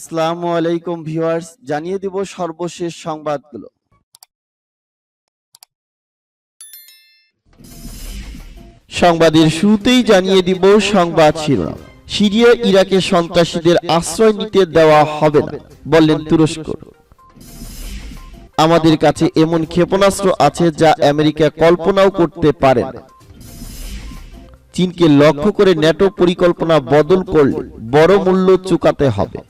আসসালামু আলাইকুম ভিউয়ার্স, জানিয়ে দিব সর্বশেষ সংবাদগুলো। সংবাদের শুরুতেই জানিয়ে দিব সংবাদ শিরোনাম। সিরিয়া ইরাকে সন্ত্রাসীদের আশ্রয় নিতে দেওয়া হবে না, বললেন তুরস্ক। আমাদের কাছে এমন ক্ষেপণাস্ত্র আছে যা আমেরিকা কল্পনাও করতে পারে না। চীনকে লক্ষ্য করে ন্যাটো পরিকল্পনা বদল করলে বড় মূল্য চুকাতে হবে।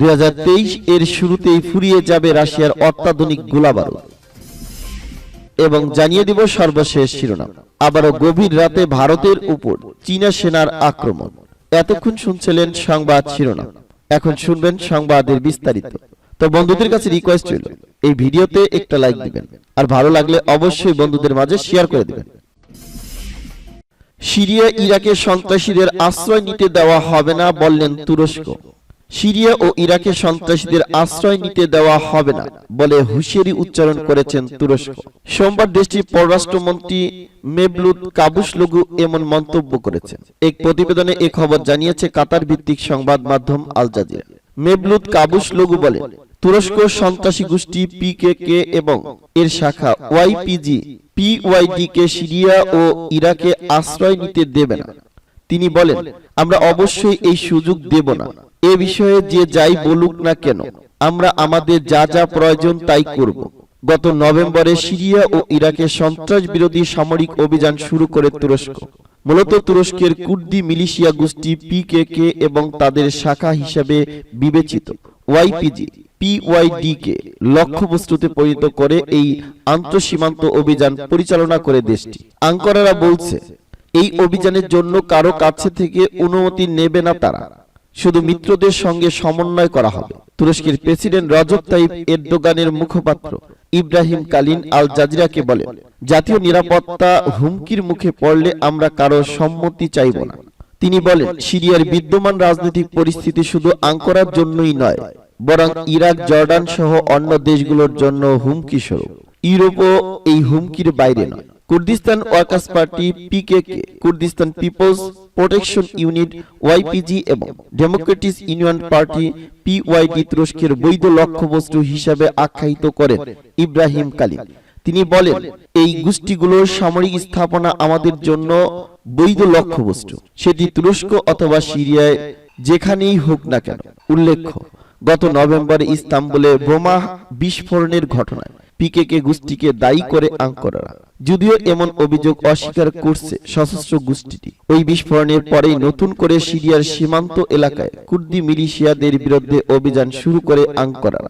2023 এর শুরুতেই ফুরিয়ে যাবে রাশিয়ার অত্যাধুনিক গোলাবারুদ। এবং জানিয়ে দিব সর্বশেষ শিরোনাম। আবারও গভীর রাতে ভারতের উপর চীনা সেনার আক্রমণ। এতক্ষণ শুনছিলেন সংবাদ শিরোনাম, এখন শুনবেন সংবাদের বিস্তারিত। তো বন্ধুদের কাছে রিকোয়েস্ট রইল, এই ভিডিওতে একটা লাইক দিবেন, আর ভালো লাগলে অবশ্যই বন্ধুদের মাঝে শেয়ার করে দিবেন। সিরিয়া ইরাকে সন্ত্রাসীদের আশ্রয় নিতে দেওয়া হবে না, বললেন তুরস্ক। সিরিয়া ও ইরাকে সন্ত্রাসীদের আশ্রয় নিতে দেওয়া হবে না বলে হুঁশিয়ারি উচ্চারণ করেছেন তুরস্ক। সোমবার দেশটির পররাষ্ট্রমন্ত্রী মেভলুত কাভুসোগলু এমন মন্তব্য করেছেন। এক প্রতিবেদনে এ খবর জানিয়েছে কাতার ভিত্তিক সংবাদ মাধ্যম আল জাজিরা। মেভলুত কাভুসোগলু বলেন, তুরস্ক সন্ত্রাসী গোষ্ঠী পিকেকে এবং এর শাখা পিওয়াইডি কে সিরিয়া ও ইরাকে আশ্রয় নিতে দেবে না। তিনি বলেন, আমরা অবশ্যই এই সুযোগ দেব না। এ বিষয়ে যে যাই বলুক না কেন, আমরা আমাদের যা যা প্রয়োজন তাই করব। গত নভেম্বরে সিরিয়া ও ইরাকে সন্ত্রাস বিরোধী সামরিক অভিযান শুরু করে তুরস্ক। মূলত তুরস্কের কুর্দি মিলিশিয়া গোষ্ঠী পিকেকে এবং তাদের শাখা হিসেবে বিবেচিত পিওয়াইডি কে লক্ষ্যবস্তুতে পরিণত করে এই আন্তঃসীমান্ত অভিযান পরিচালনা করে দেশটি। আঙ্কারা বলছে, এই অভিযানের জন্য কারো কাছে থেকে অনুমতি নেবে না তারা, শুধু মিত্রদের সঙ্গে সমন্বয় করা হবে। তুরস্কের প্রেসিডেন্ট রজব তাইপ এরদোগানের মুখপাত্র ইব্রাহিম কালিন আল জাজিরাকে বলেন, জাতীয় নিরাপত্তা হুমকির মুখে পড়লে আমরা কারো সম্মতি চাইব না। তিনি বলেন, সিরিয়ার বিদ্যমান রাজনৈতিক পরিস্থিতি শুধু আঙ্কারার জন্যই নয়, বরং ইরাক, জর্ডান সহ অন্য দেশগুলোর জন্য হুমকি স্বরূপ। ইউরোপও এই হুমকির বাইরে নয়। Kurdistan workers party PKK, Kurdistan people's protection unit YPG এবং ডেমোক্রেটিক ইউনিয়ন পার্টি পিওয়াইডি তুরস্কের বৈধ লক্ষ্যবস্তু হিসাবে আখ্যায়িত করেন ইব্রাহিম কালিন। তিনি বলেন, এই গোষ্ঠীগুলোর সামরিক স্থাপনা আমাদের জন্য বৈধ লক্ষ্যবস্তু, সেটি তুরস্ক অথবা সিরিয়ায় যেখানেই হোক না কেন। উল্লেখ্য, গত নভেম্বরে ইস্তাম্বুলে বোমা বিস্ফোরণের ঘটনায় পিকেকে গোষ্ঠীকে দায়ী করে আঙ্কারা। যদিও এমন অভিযোগ অস্বীকার করছে সশস্ত্র গোষ্ঠীটি। ওই বিস্ফোরণের পরেই নতুন করে সিরিয়ার সীমান্ত এলাকায় কুর্দি মিলিশিয়াদের বিরুদ্ধে অভিযান শুরু করে আঙ্কারা।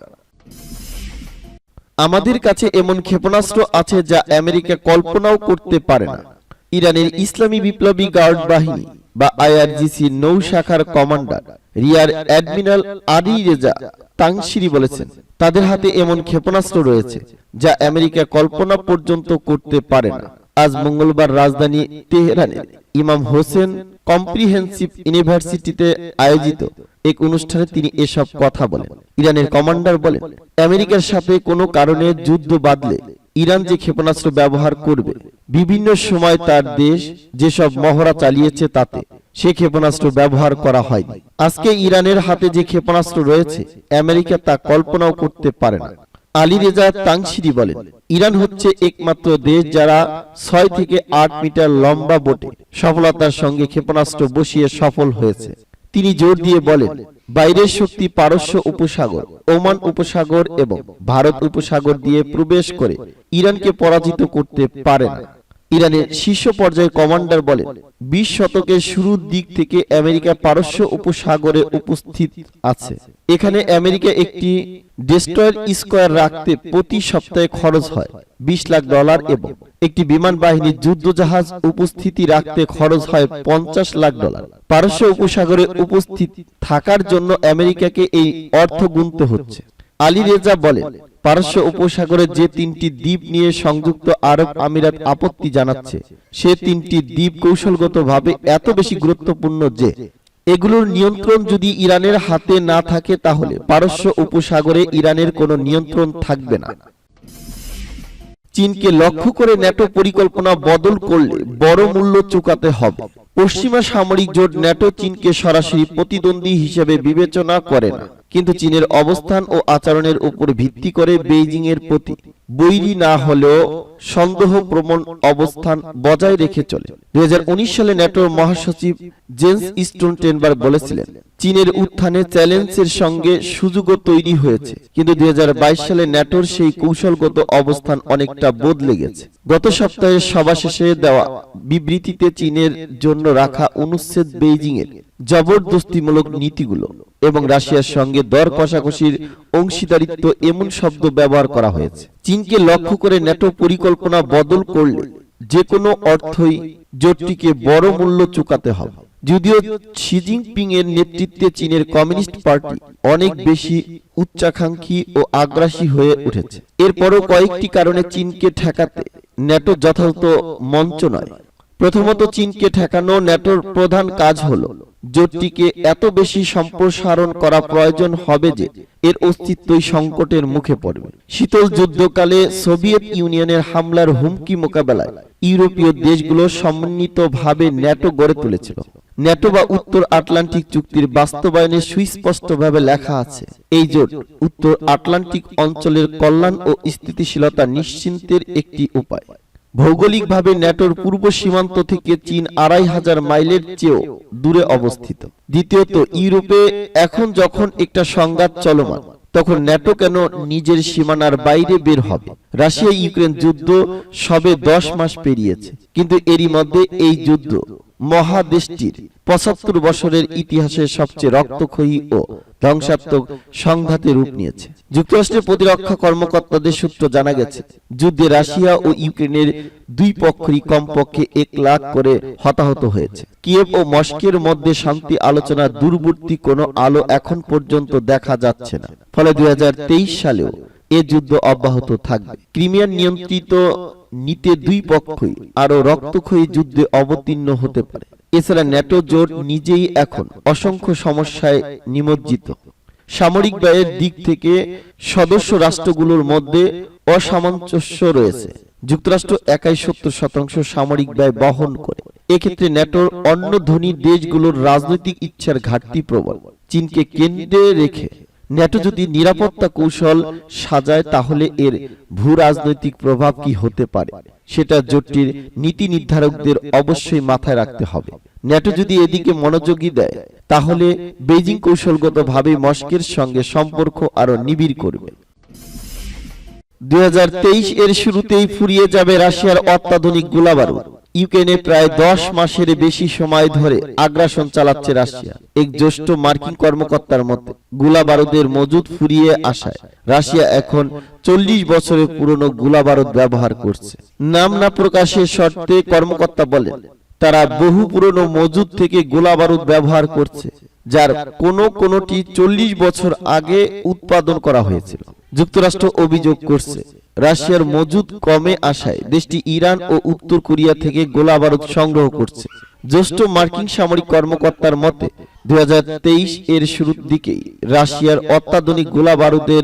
আমাদের কাছে এমন ক্ষেপণাস্ত্র আছে যা আমেরিকা কল্পনাও করতে পারে না। ইরানের ইসলামী বিপ্লবী গার্ড বাহিনী বা আইআরজিসি নৌ শাখার commander rear admiral Ali Reza তাংশিরি বলেছেন, তাদের হাতে এমন ক্ষেপণাস্ত্র রয়েছে যা আমেরিকা কল্পনা পর্যন্ত করতে পারে না। আজ মঙ্গলবার রাজধানী তেহরানের ইমাম হোসেন কম্প্রিহেন্সিভ ইউনিভার্সিটিতে আয়োজিত এক অনুষ্ঠানে তিনি এসব কথা বলেন। ইরানের কমান্ডার বলেন, আমেরিকার সাথে কোনো কারণে যুদ্ধ বাঁধলে ইরান যে ক্ষেপণাস্ত্র ব্যবহার করবে, বিভিন্ন সময় তার দেশ যেসব মহড়া চালিয়েছে তাতে সে ক্ষেপণাস্ত্র ব্যবহার করা হয়নি। আজকে ইরানের হাতে যে ক্ষেপণাস্ত্র রয়েছে, আমেরিকা তা কল্পনাও করতে পারে না। আলী রেজা তাংশিরি বলেন, ইরান হচ্ছে একমাত্র দেশ যারা 6 থেকে 8 মিটার লম্বা বোটে সফলতার সঙ্গে ক্ষেপণাস্ত্র বসিয়ে সফল হয়েছে। তিনি জোর দিয়ে বলেন, বাইরের শক্তি পারস্য উপসাগর, ওমান উপসাগর এবং ভারত উপসাগর দিয়ে প্রবেশ করে ইরানকে পরাজিত করতে পারে না। ইরানের শীর্ষ পর্যায়ের কমান্ডার বলেন, 20 শতকের শুরুর দিক থেকে আমেরিকা পারস্য উপসাগরে উপস্থিত আছে। এখানে আমেরিকা একটি ডেস্ট্রয়ার স্কয়ার রাখতে প্রতি সপ্তাহে খরচ হয় $20 লাখ এবং একটি বিমান বাহিনীর যুদ্ধজাহাজ উপস্থিতি রাখতে খরচ হয় $50 লাখ। পারস্য উপসাগরে উপস্থিত থাকার জন্য আমেরিকাকে এই অর্থ গুনতে হচ্ছে। আলী রেজা বলেন, পারস্য উপসাগরে যে 3টি দ্বীপ নিয়ে সংযুক্ত আরব আমিরাত আপত্তি জানাচ্ছে, সে 3টি দ্বীপ কৌশলগতভাবে এত বেশি গুরুত্বপূর্ণ যে এগুলোর নিয়ন্ত্রণ যদি ইরানের হাতে না থাকে, তাহলে পারস্য উপসাগরে ইরানের কোনো নিয়ন্ত্রণ থাকবে না। চীনকে লক্ষ্য করে ন্যাটো পরিকল্পনা বদল করলে বড় মূল্য চুকাতে হবে। পশ্চিমা সামরিক জোট ন্যাটো চীনকে সরাসরি প্রতিদ্বন্দ্বী হিসেবে বিবেচনা করে না, কিন্তু চীনের অবস্থান ও আচরণের উপর ভিত্তি করে বেইজিং এর প্রতি বৈরী না হলেও সন্দেহপ্রবণ অবস্থান বজায় রেখে চলে। 2019 সালে ন্যাটোর মহাসচিব জেন্স স্টোলটেনবার্গ বলেছিলেন, চীনের উত্থানে চ্যালেঞ্জের সঙ্গে সুযোগও তৈরি হয়েছে, কিন্তু 2022 সালে ন্যাটোর সেই কৌশলগত অবস্থান অনেকটা বদলে গেছে। গত সপ্তাহে সভা শেষে দেওয়া বিবৃতিতে চীনের জন্য রাখা অনুচ্ছেদ, বেইজিং এর জবরদস্তিমূলক নীতিগুলো এবং রাশিয়ার সঙ্গে দর কষাকষির অংশীদারিত্ব এমন শব্দ ব্যবহার করা হয়েছে। চীনকে লক্ষ্য করে ন্যাটো পরিকল্পনা বদল করলে যে কোনো অর্থই জোটটিকে বড় মূল্য চুকাতে হবে। যদিও শি জিনপিং এর নেতৃত্বে চীনের কমিউনিস্ট পার্টি অনেক বেশি উচ্চাকাঙ্ক্ষী ও আগ্রাসী হয়ে উঠেছে, এরপরও কয়েকটি কারণে চীনকে ঠেকাতে ন্যাটো যথাযথ মঞ্চ নয়। প্রথমত, চীনকে ঠেকানো ন্যাটোর প্রধান কাজ হলো জোটটিকে এত বেশি সম্প্রসারণ করা প্রয়োজন হবে যে এর অস্তিত্বই সংকটের মুখে পড়বে। শীতল যুদ্ধকালে সোভিয়েত ইউনিয়নের হামলার হুমকি মোকাবেলায় ইউরোপীয় দেশগুলো সমন্বিতভাবে ন্যাটো গড়ে তুলেছিল। ন্যাটো বা উত্তর আটলান্টিক চুক্তির বাস্তবায়নে সুস্পষ্টভাবে লেখা আছে, এই জোট উত্তর আটলান্টিক অঞ্চলের কল্যাণ ও স্থিতিশীলতা নিশ্চিন্তের একটি উপায়। ভৌগোলিকভাবে ন্যাটোর পূর্ব সীমান্ত থেকে চীন 2500 মাইলের চেয়েও দূরে অবস্থিত। দ্বিতীয়ত, ইউরোপে এখন যখন একটা সংঘাত চলমান, তখন ন্যাটো কেন নিজের সীমানার বাইরে বের হবে? রাশিয়া ইউক্রেন যুদ্ধ সবে 10 মাস পেরিয়েছে, কিন্তু এরই মধ্যে এই যুদ্ধ মহাদেশটির 75 বছরের ইতিহাসে সবচেয়ে রক্তক্ষয়ী ও ধ্বংসাত্মক সংঘাতে রূপ নিয়েছে। যুক্তরাষ্ট্রের প্রতিরক্ষা কর্মকর্তাদের সূত্র জানা গেছে, যুদ্ধে রাশিয়া ও ইউক্রেনের দুই পক্ষই কমপক্ষে 1 লাখ করে হতাহত হয়েছে। কিয়েভ ও মস্কোর মধ্যে শান্তি আলোচনার দূরবর্তী কোনো আলো এখন পর্যন্ত দেখা যাচ্ছে না, ফলে 2023 সালেও এ যুদ্ধ অব্যাহত থাকবে। ক্রিমিয়ান নিয়ন্ত্রিত নিতে দুই পক্ষই আরো রক্তক্ষয়ী যুদ্ধে অবতীর্ণ হতে পারে। এছাড়া ন্যাটো জোট নিজেই এখন অসংখ্য সমস্যায় নিমজ্জিত। সামরিক ব্যয়ের দিক থেকে সদস্য রাষ্ট্রগুলোর মধ্যে অসামঞ্জস্য রয়েছে। যুক্তরাষ্ট্র একাই 70% সামরিক ব্যয় বহন করে। এক্ষেত্রে ন্যাটোর অন্য ধনী দেশগুলোর রাজনৈতিক ইচ্ছার ঘাটতি প্রবল। চীনকে কেন্দ্রে রেখে ন্যাটো যদি নিরাপত্তা কৌশল সাজায়, তাহলে এর ভূ রাজনৈতিক প্রভাব কি হতে পারে সেটা জোটটির নীতি নির্ধারকদের অবশ্যই মাথায় রাখতে হবে। ন্যাটো যদি এদিকে মনোযোগী দেয়, তাহলে বেইজিং কৌশলগতভাবে মস্কোর সঙ্গে সম্পর্ক আরো নিবিড় করবে। 2023 এর শুরুতেই ফুরিয়ে যাবে রাশিয়ার অত্যাধুনিক গোলাবারুদ। ইউক্রেনে প্রায় 10 মাসের বেশি সময় ধরে আগ্রাসন চালাচ্ছে রাশিয়া। এক জ্যেষ্ঠ মার্কিন কর্মকর্তার মতে, গোলাবারুদের মজুদ ফুরিয়ে আসায় রাশিয়া এখন 40 বছরের পুরনো গোলাবারুদ ব্যবহার করছে। নাম না প্রকাশের শর্তে কর্মকর্তা বলেন, তারা বহু পুরনো মজুদ থেকে গোলাবারুদ ব্যবহার করছে, যার কোনোটি 40 বছর আগে উৎপাদন করা হয়েছিল। যুক্তরাষ্ট্র অভিযোগ করছে, রাশিয়ার মজুদ কমে আসায় দেশটি ইরান ও উত্তর কোরিয়া থেকে গোলাবারুদ সংগ্রহ করছে। জ্যেষ্ঠ মার্কিন সামরিক কর্মকর্তার মতে, 2023 এর শুরুর দিকেই রাশিয়ার অত্যাধুনিক গোলাবারুদের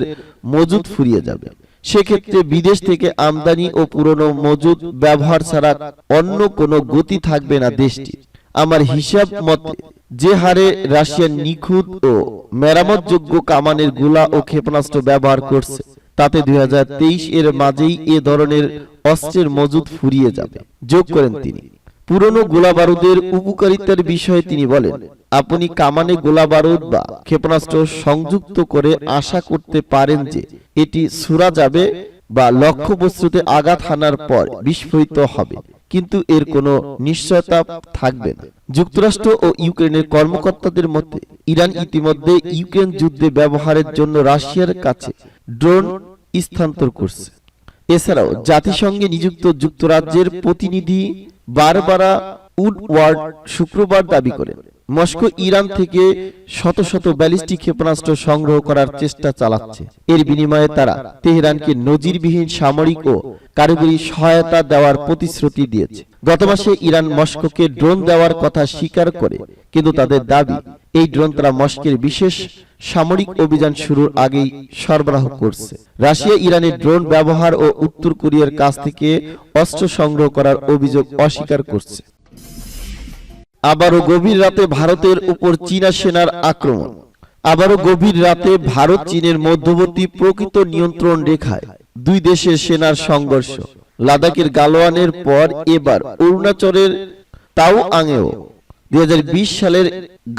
মজুদ ফুরিয়ে যাবে। সেক্ষেত্রে বিদেশ থেকে আমদানি ও পুরনো মজুদ ব্যবহার ছাড়া অন্য কোনো গতি থাকবে না দেশটি। আমার হিসাব মতে, যে হারে রাশিয়ার নিখুঁত ও মেরামতযোগ্য কামানের গোলা ও ক্ষেপণাস্ত্র ব্যবহার করছে, তাতে 2023 এর মাঝেই এ ধরনের অস্ত্রের মজুদ ফুরিয়ে যাবে। যোগ করেন তিনি। পুরনো গোলাবারুদের উপকারিতার বিষয়ে তিনি বলেন, আপনি কামানে গোলাবারুদ বা ক্ষেপণাস্ত্র সংযুক্ত করে আশা করতে পারেন যে এটি ছুড়া যাবে বা লক্ষ্যবস্তুতে আঘাত হানার পর বিস্ফোরিত হবে, কিন্তু এর কোনো নিশ্চয়তা থাকবে না। যুক্তরাষ্ট্র ও ইউক্রেনের কর্মকর্তাদের মতে, ইরান ইতিমধ্যে ইউক্রেন যুদ্ধে ব্যবহারের জন্য রাশিয়ার কাছে ড্রোন স্থানান্তর করছে। এছাড়াও জাতিসংঘে নিযুক্ত যুক্তরাজ্যের প্রতিনিধি বারবারা উডওয়ার্ড শুক্রবার দাবি করেন, মস্কো ইরান থেকে শত শত ব্যালিস্টিক ক্ষেপণাস্ত্র সংগ্রহ করার চেষ্টা চালাচ্ছে। এর বিনিময়ে তারা তেহরানকে নজিরবিহীন সামরিক ও কারিগরি সহায়তা দেওয়ার প্রতিশ্রুতি দিয়েছে। গত মাসে ইরান মস্কোকে ড্রোন দেওয়ার কথা স্বীকার করে, কিন্তু তাদের দাবি এই ড্রোন তারা মস্কোর বিশেষ সামরিক অভিযান শুরুর আগেই সরবরাহ করছে। রাশিয়া ইরানের ড্রোন ব্যবহার ও উত্তর কোরিয়ার কাছ থেকে অস্ত্র সংগ্রহ করার অভিযোগ অস্বীকার করছে। আবারও গভীর রাতে ভারতের উপর চীনা সেনার আক্রমণ। আবারও গভীর রাতে ভারত চীনের মধ্যবর্তী প্রকৃত নিয়ন্ত্রণ রেখায় দুই দেশের সেনার সংঘর্ষ। লাদাখের গালওয়ানের পর এবার অরুণাচলের তাওয়াংয়েও 2020 সালের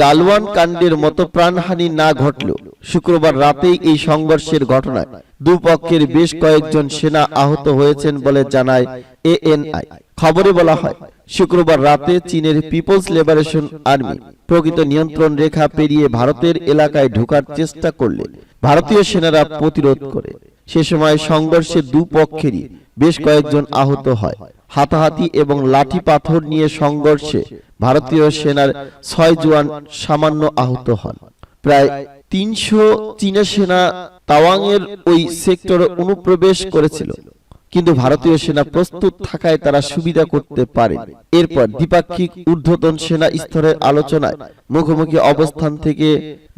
গালওয়ান কাণ্ডের মতো প্রাণহানি না ঘটলেও শুক্রবার রাতেই এই সংঘর্ষের ঘটনায় দুপক্ষের বেশ কয়েকজন সেনা আহত হয়েছেন বলে জানায় এএনআই। খবরে বলা হয়, শুক্রবার রাতে চীনের পিপলস লিবারেশন আর্মি প্রকৃত নিয়ন্ত্রণ রেখা পেরিয়ে ভারতের এলাকায় ঢোকার চেষ্টা করলে ভারতীয় সেনারা প্রতিরোধ করে। সে সময় সংঘর্ষে দুপক্ষেরই বেশ কয়েকজন আহত হয়। হাতাহাতি এবং লাঠি পাথর নিয়ে সংঘর্ষে ভারতীয় সেনার 6 জওয়ান সামান্য আহত হন। প্রায় 300 চীনা সেনা তাওয়াংয়ের ওই সেক্টরে অনুপ্রবেশ করেছিল, কিন্তু ভারতীয় সেনা প্রস্তুত থাকায় তারা সুবিধা করতে পারে। এরপর দ্বিপাক্ষিক ঊর্ধ্বতন সেনা স্তরের আলোচনায় মুখোমুখি অবস্থান থেকে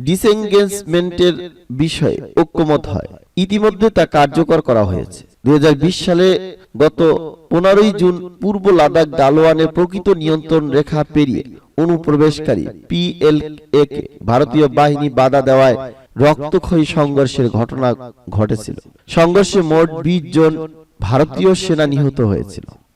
ডিসেঙ্গেজমেন্টের বিষয়ে ঐক্যমত হয়। ইতিমধ্যে তা কার্যকর করা হয়েছে। 2020 সালে গত 15 জুন পূর্ব লাদাখ গালওয়ানের প্রকৃত নিয়ন্ত্রণ রেখা পেরিয়ে অনুপ্রবেশকারী PLA কে ভারতীয় বাহিনী বাধা দেওয়ায় রক্তক্ষয়ী সংঘর্ষের ঘটনা ঘটেছিল। সংঘর্ষে মোট 20 জন ভারতীয় সেনা নিহত হয়েছিল।